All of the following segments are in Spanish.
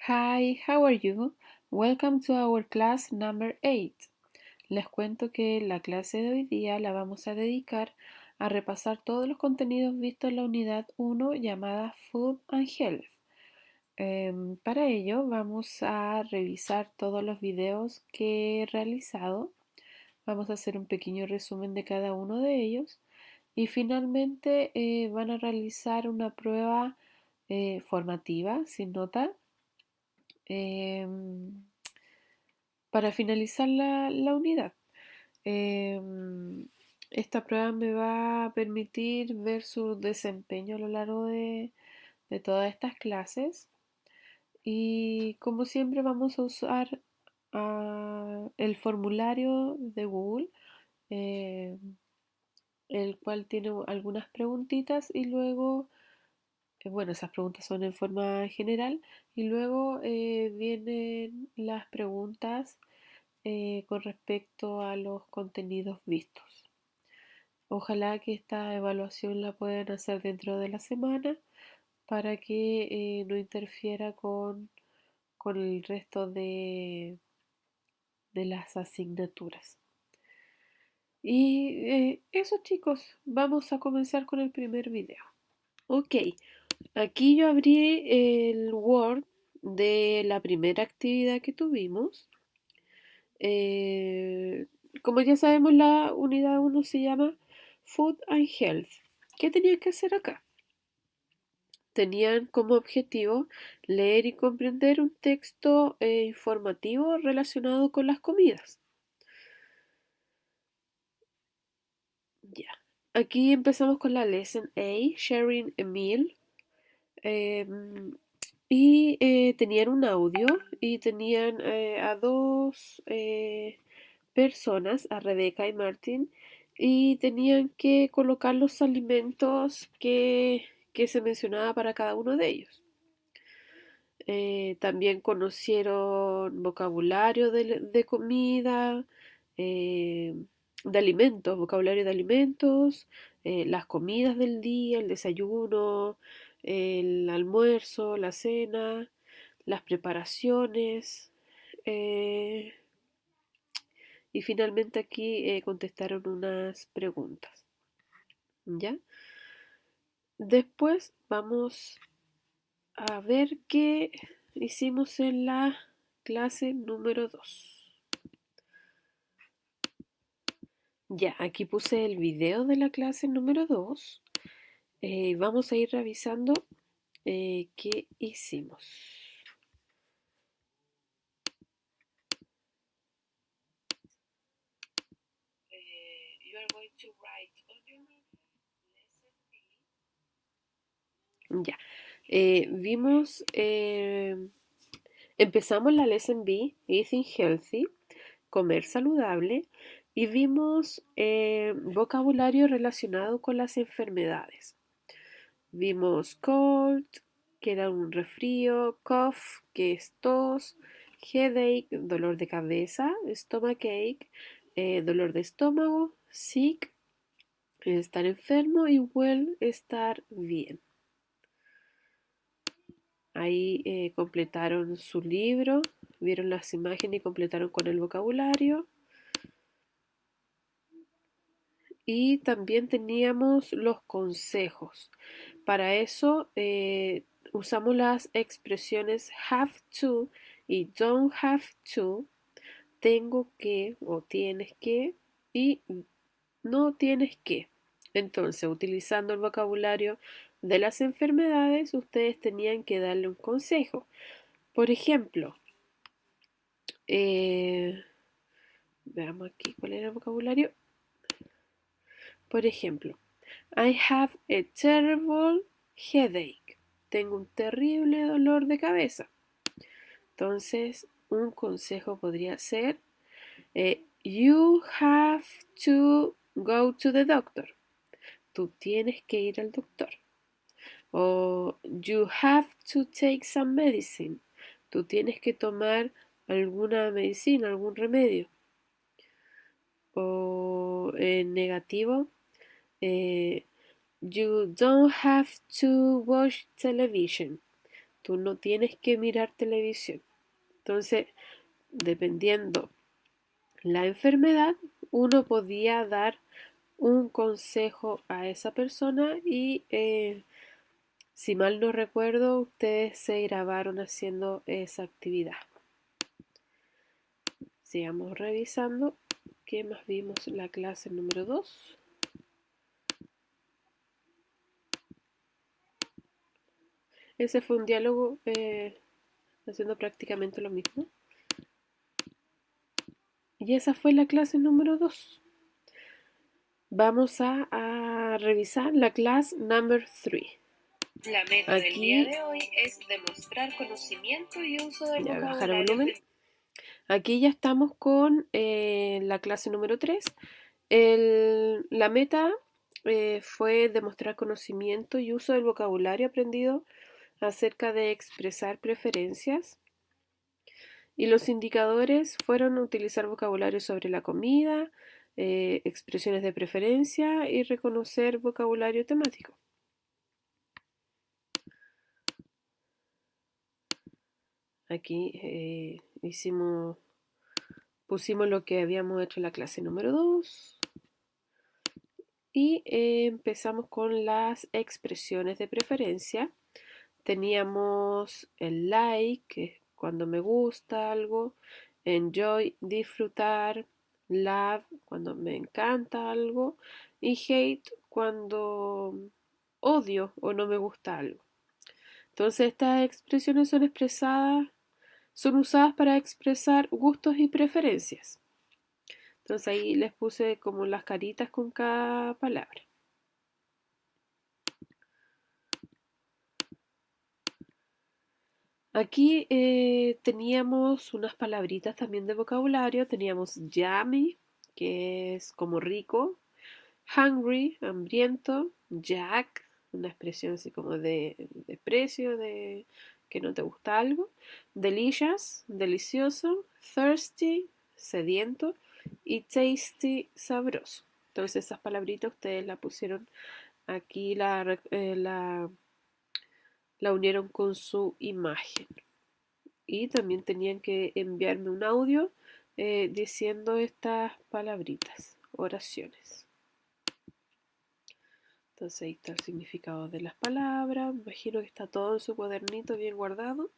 Hi, how are you? Welcome to our class number 8. Les cuento que la clase de hoy día la vamos a dedicar a repasar todos los contenidos vistos en la unidad 1 llamada Food and Health. Para ello vamos a revisar todos los videos que he realizado. Vamos a hacer un pequeño resumen de cada uno de ellos y finalmente van a realizar una prueba formativa sin nota. em, para finalizar la unidad. Em, Esta prueba me va a permitir ver su desempeño a lo largo de todas estas clases y como siempre vamos a usar el formulario de Google, eh, el cual tiene algunas preguntitas y luego, bueno, esas preguntas son en forma general y luego vienen las preguntas con respecto a los contenidos vistos. Ojalá que esta evaluación la puedan hacer dentro de la semana para que no interfiera con el resto de las asignaturas. Y eso chicos, vamos a comenzar con el primer video. Ok, aquí yo abrí el Word de la primera actividad que tuvimos. Eh, Como ya sabemos, la unidad 1 se llama Food and Health. ¿Qué tenían que hacer acá? Tenían como objetivo leer y comprender un texto informativo relacionado con las comidas. Ya. Aquí empezamos con la Lesson A, Sharing a Meal. Y tenían un audio y tenían a dos personas, a Rebeca y Martin, y tenían que colocar los alimentos que se mencionaba para cada uno de ellos. También conocieron vocabulario de comida, eh, de alimentos, vocabulario de alimentos, las comidas del día, el desayuno, el almuerzo, la cena, las preparaciones. eh, y finalmente aquí contestaron unas preguntas. ¿Ya? Después vamos a ver qué hicimos en la clase número 2. Ya, aquí puse el video de la clase número 2. Vamos a ir revisando qué hicimos. You are going to write on your lesson B. Ya, vimos, empezamos la lesson B, Eating Healthy, comer saludable, y vimos vocabulario relacionado con las enfermedades. Vimos cold, que era un resfrío, cough, que es tos, headache, dolor de cabeza, stomachache, dolor de estómago, sick, estar enfermo, y well, estar bien. Ahí completaron su libro, vieron las imágenes y completaron con el vocabulario. Y también teníamos los consejos. Para eso usamos las expresiones have to y don't have to, tengo que o tienes que y no tienes que. Entonces, utilizando el vocabulario de las enfermedades, ustedes tenían que darle un consejo. Por ejemplo, veamos aquí cuál era el vocabulario. Por ejemplo, I have a terrible headache. Tengo un terrible dolor de cabeza. Entonces, un consejo podría ser, you have to go to the doctor. Tú tienes que ir al doctor. O you have to take some medicine. Tú tienes que tomar alguna medicina, algún remedio. O en negativo, you don't have to watch television. tú no tienes que mirar televisión. Entonces, dependiendo la enfermedad, uno podía dar un consejo a esa persona y si mal no recuerdo, ustedes se grabaron haciendo esa actividad. Sigamos revisando. ¿Qué más vimos en la clase número 2? Ese fue un diálogo haciendo prácticamente lo mismo. Y esa fue la clase número 2. Vamos a revisar la clase number 3. La meta del día de hoy es demostrar conocimiento y uso del Ya, vocabulario. bajar el volumen. Aquí ya estamos con la clase número 3. La meta fue demostrar conocimiento y uso del vocabulario aprendido acerca de expresar preferencias. Y los indicadores fueron utilizar vocabulario sobre la comida, expresiones de preferencia y reconocer vocabulario temático. Aquí pusimos lo que habíamos hecho en la clase número 2 y empezamos con las expresiones de preferencia. Teníamos el like, que es cuando me gusta algo, enjoy, disfrutar, love, cuando me encanta algo, y hate, cuando odio o no me gusta algo. Entonces estas expresiones son usadas para expresar gustos y preferencias. Entonces ahí les puse como las caritas con cada palabra. Aquí teníamos unas palabritas también de vocabulario. Teníamos yummy, que es como rico. Hungry, hambriento. Jack, una expresión así como de desprecio, de que no te gusta algo. Delicious, delicioso. Thirsty, sediento. Y tasty, sabroso. Entonces esas palabritas ustedes la pusieron aquí, la unieron con su imagen. Y también tenían que enviarme un audio diciendo estas palabritas, oraciones. Entonces ahí está el significado de las palabras. Me imagino que está todo en su cuadernito bien guardado.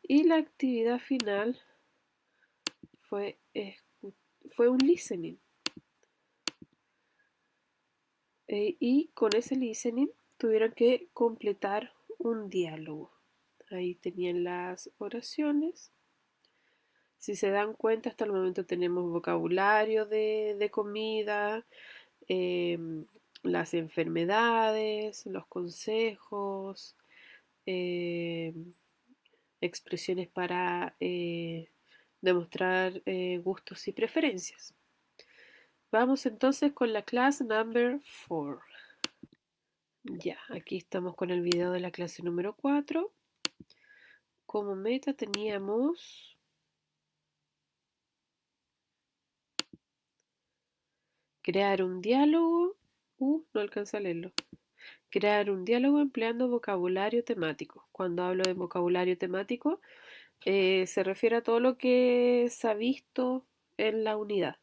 Y la actividad final fue un listening. Y con ese listening tuvieron que completar un diálogo. Ahí tenían las oraciones. Si se dan cuenta, hasta el momento tenemos vocabulario de comida, las enfermedades, los consejos, expresiones para demostrar gustos y preferencias. Vamos entonces con la clase number 4. Ya, aquí estamos con el video de la clase número 4. Como meta teníamos crear un diálogo. No alcanza a leerlo. Crear un diálogo empleando vocabulario temático. Cuando hablo de vocabulario temático, se refiere a todo lo que se ha visto en la unidad.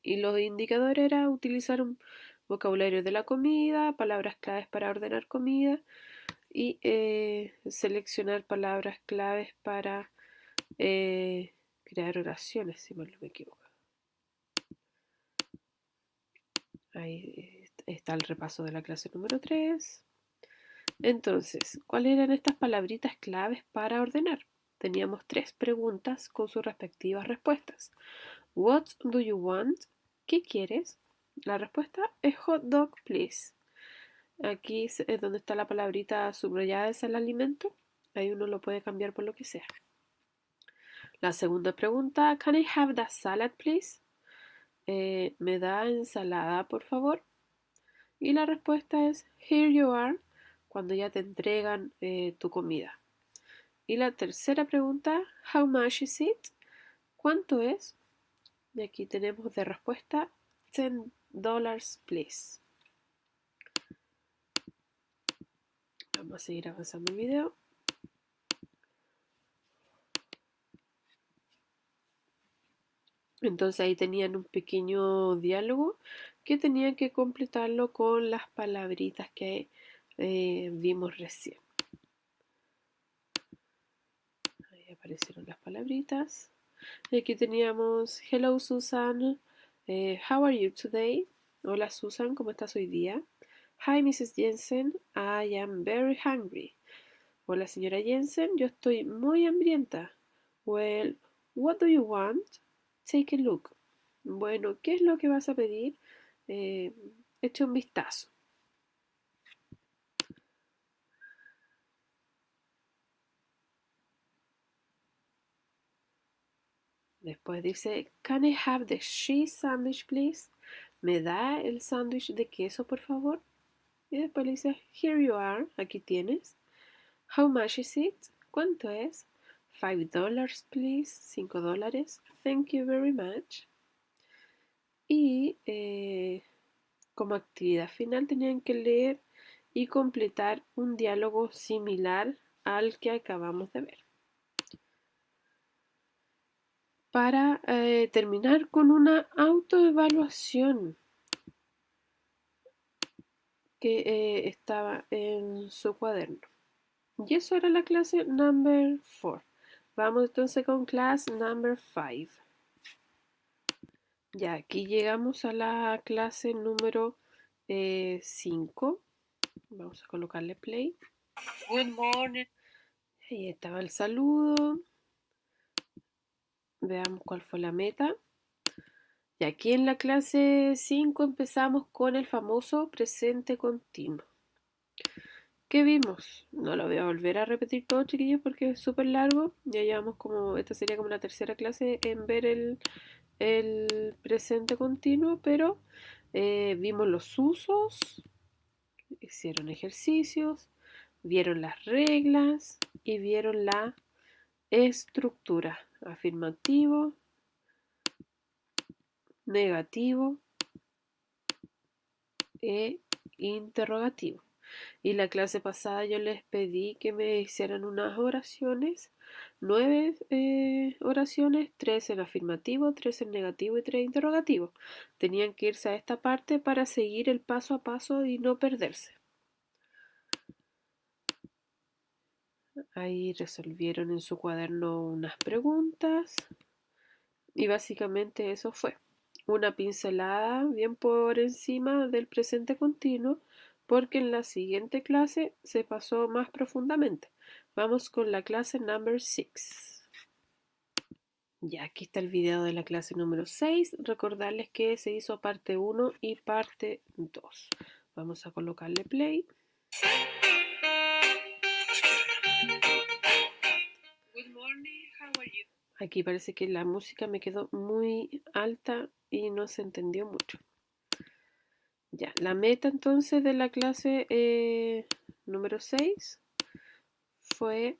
Y los indicadores era utilizar un vocabulario de la comida, palabras claves para ordenar comida y seleccionar palabras claves para crear oraciones, si mal no me equivoco. Ahí está el repaso de la clase número 3. Entonces, ¿cuáles eran estas palabritas claves para ordenar? Teníamos 3 preguntas con sus respectivas respuestas. What do you want? ¿Qué quieres? La respuesta es hot dog, please. Aquí es donde está la palabrita subrayada, es el alimento. Ahí uno lo puede cambiar por lo que sea. La segunda pregunta, can I have that salad, please? ¿Me da ensalada, por favor? Y la respuesta es here you are, cuando ya te entregan tu comida. Y la tercera pregunta, how much is it? ¿Cuánto es? Y aquí tenemos de respuesta $10, please. Vamos a seguir avanzando el video. Entonces ahí tenían un pequeño diálogo que tenían que completarlo con las palabritas que vimos recién. Ahí aparecieron las palabritas. Y aquí teníamos Hello Susan, how are you today? Hola Susan, ¿cómo estás hoy día? Hi Mrs. Jensen, I am very hungry. Hola señora Jensen, yo estoy muy hambrienta. Well, what do you want? Take a look. Bueno, ¿qué es lo que vas a pedir? Echa un vistazo. Después dice, Can I have the cheese sandwich, please? ¿Me da el sándwich de queso, por favor? Y después le dice, Here you are, aquí tienes. How much is it? ¿Cuánto es? $5, please. $5. Thank you very much. Y como actividad final tenían que leer y completar un diálogo similar al que acabamos de ver. Para terminar con una autoevaluación que estaba en su cuaderno. Y eso era la clase number 4. Vamos entonces con clase number 5. Ya aquí llegamos a la clase número 5. Vamos a colocarle play. Good morning. Ahí estaba el saludo. Veamos cuál fue la meta. Y aquí en la clase 5 empezamos con el famoso presente continuo. ¿Qué vimos? No lo voy a volver a repetir todo, chiquillos, porque es súper largo. Ya llevamos como, esta sería como la tercera clase en ver el presente continuo, pero vimos los usos, hicieron ejercicios, vieron las reglas y vieron la estructura. Afirmativo, negativo e interrogativo. Y la clase pasada yo les pedí que me hicieran unas oraciones, 9 oraciones, 3 en afirmativo, 3 en negativo y 3 en interrogativo. Tenían que irse a esta parte para seguir el paso a paso y no perderse. Ahí resolvieron en su cuaderno unas preguntas y básicamente eso fue. Una pincelada bien por encima del presente continuo, porque en la siguiente clase se pasó más profundamente. Vamos con la clase number 6. Ya aquí está el video de la clase número 6. Recordarles que se hizo parte 1 y parte 2. Vamos a colocarle play. Good morning, how are you? Aquí parece que la música me quedó muy alta y no se entendió mucho. Ya, la meta entonces de la clase número 6 fue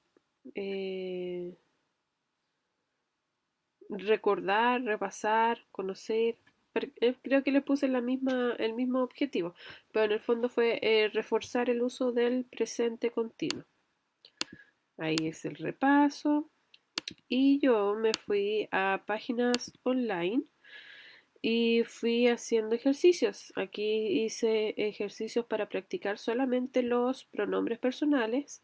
recordar, repasar, conocer. Creo que le puse el mismo objetivo, pero en el fondo fue reforzar el uso del presente continuo. Ahí es el repaso. Y yo me fui a páginas online y fui haciendo ejercicios. Aquí hice ejercicios para practicar solamente los pronombres personales.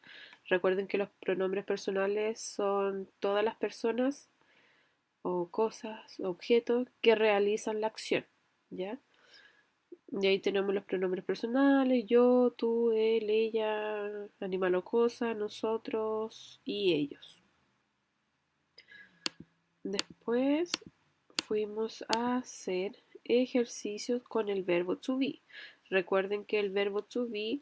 Recuerden que los pronombres personales son todas las personas o cosas, objetos que realizan la acción, ¿ya? Y ahí tenemos los pronombres personales, yo, tú, él, ella, animal o cosa, nosotros y ellos. Después fuimos a hacer ejercicios con el verbo to be. Recuerden que el verbo to be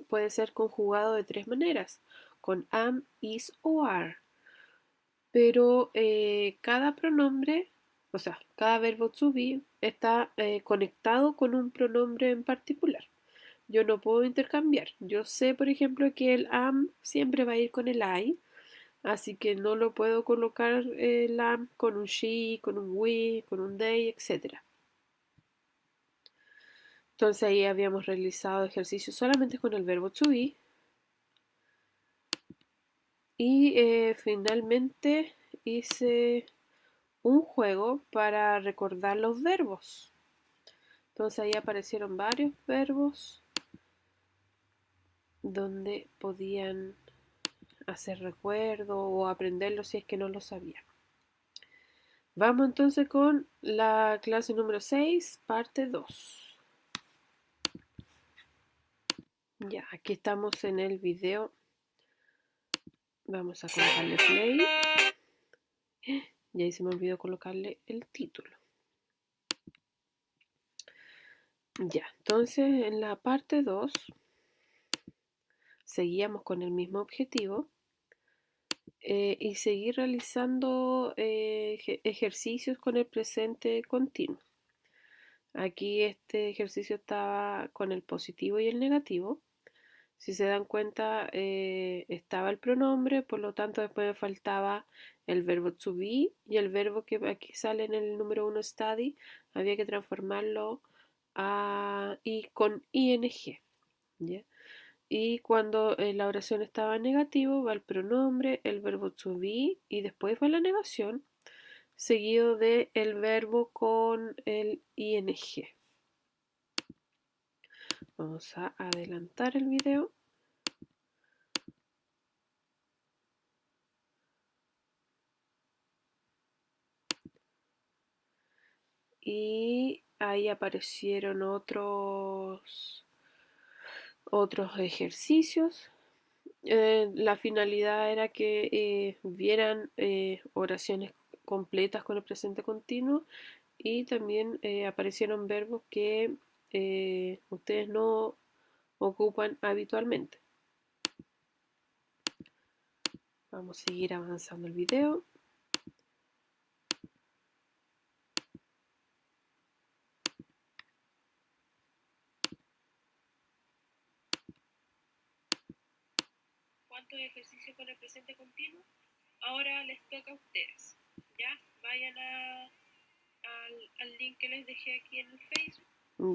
puede ser conjugado de 3 maneras, con am, is o are. Pero cada pronombre, o sea, cada verbo to be está conectado con un pronombre en particular. Yo no puedo intercambiar. Yo sé, por ejemplo, que el am siempre va a ir con el I, así que no lo puedo colocar el am con un she, con un we, con un they, etc. Entonces ahí habíamos realizado ejercicios solamente con el verbo to be. Y finalmente hice un juego para recordar los verbos. Entonces ahí aparecieron varios verbos donde podían hacer recuerdo o aprenderlo si es que no lo sabían. Vamos entonces con la clase número 6, parte 2. Ya, aquí estamos en el video. Vamos a colocarle play. Y ahí se me olvidó colocarle el título. Ya, entonces en la parte 2 seguíamos con el mismo objetivo y seguir realizando ejercicios con el presente continuo. Aquí este ejercicio estaba con el positivo y el negativo. Si se dan cuenta, estaba el pronombre, por lo tanto después me faltaba el verbo to be y el verbo que aquí sale en el número 1 study, había que transformarlo con ing. ¿Ya? Y cuando la oración estaba en negativo, va el pronombre, el verbo to be y después va la negación, seguido del verbo con el ing. Vamos a adelantar el video. Y ahí aparecieron otros ejercicios. La finalidad era que vieran oraciones completas con el presente continuo y también aparecieron verbos que ustedes no ocupan habitualmente. Vamos a seguir avanzando el video. ¿Cuántos ejercicios con el presente continuo? Ahora les toca a ustedes. ¿Ya? Vayan al link que les dejé aquí en el Facebook.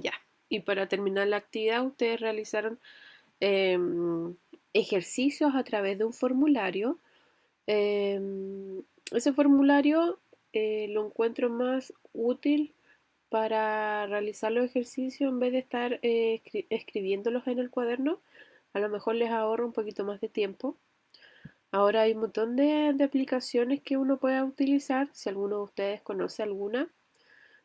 Ya. Y para terminar la actividad, ustedes realizaron ejercicios a través de un formulario. Ese formulario lo encuentro más útil para realizar los ejercicios en vez de estar escribiéndolos en el cuaderno. A lo mejor les ahorra un poquito más de tiempo. Ahora hay un montón de aplicaciones que uno puede utilizar, si alguno de ustedes conoce alguna,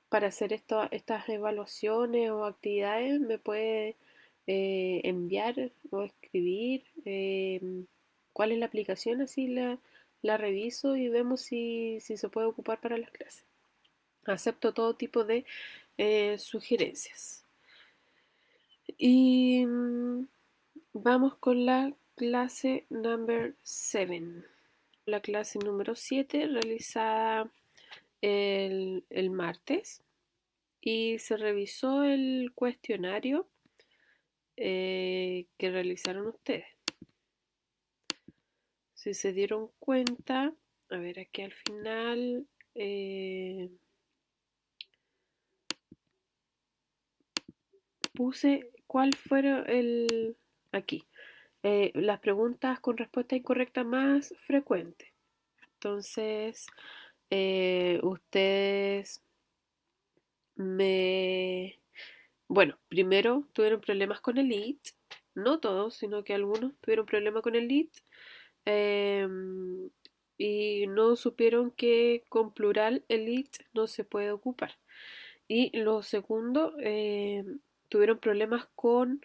para hacer estas evaluaciones o actividades, me puede enviar o escribir cuál es la aplicación, así la reviso y vemos si se puede ocupar para las clases. Acepto todo tipo de sugerencias. Y vamos con la clase number 7. La clase número 7 realizada el martes y se revisó el cuestionario que realizaron ustedes. Si se dieron cuenta, a ver aquí al final puse cuál fueron aquí las preguntas con respuesta incorrecta más frecuente. Entonces ustedes bueno, primero tuvieron problemas con el it, no todos, sino que algunos tuvieron problemas con el it y no supieron que con plural el it no se puede ocupar. Y lo segundo, tuvieron problemas con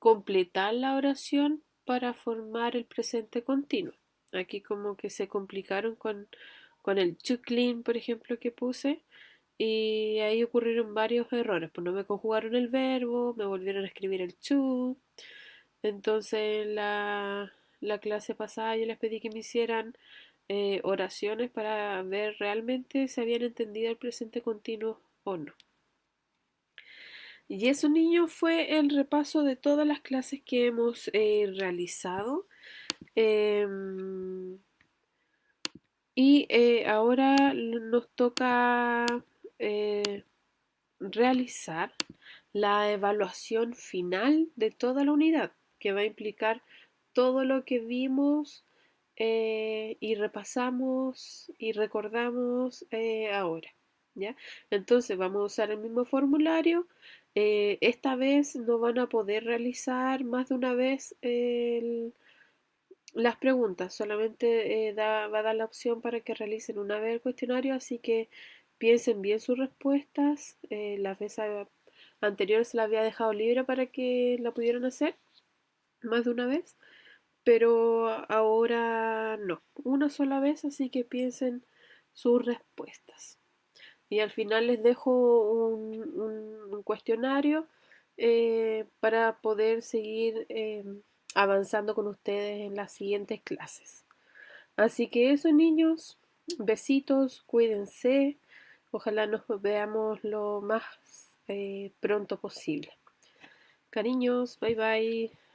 completar la oración para formar el presente continuo. Aquí como que se complicaron con el to clean, por ejemplo, que puse. Y ahí ocurrieron varios errores, pues no me conjugaron el verbo, me volvieron a escribir el to. Entonces la clase pasada yo les pedí que me hicieran oraciones para ver realmente si habían entendido el presente continuo o no. Y eso, niños, fue el repaso de todas las clases que hemos realizado. Y ahora nos toca realizar la evaluación final de toda la unidad, que va a implicar todo lo que vimos y repasamos y recordamos ahora, ¿ya? Entonces vamos a usar el mismo formulario. Esta vez no van a poder realizar más de una vez las preguntas, solamente va a dar la opción para que realicen una vez el cuestionario, así que piensen bien sus respuestas. Las veces anteriores se la había dejado libre para que la pudieran hacer más de una vez, pero ahora no, una sola vez, así que piensen sus respuestas. Y al final les dejo un cuestionario para poder seguir avanzando con ustedes en las siguientes clases. Así que eso, niños, besitos, cuídense. Ojalá nos veamos lo más pronto posible. Cariños, bye bye.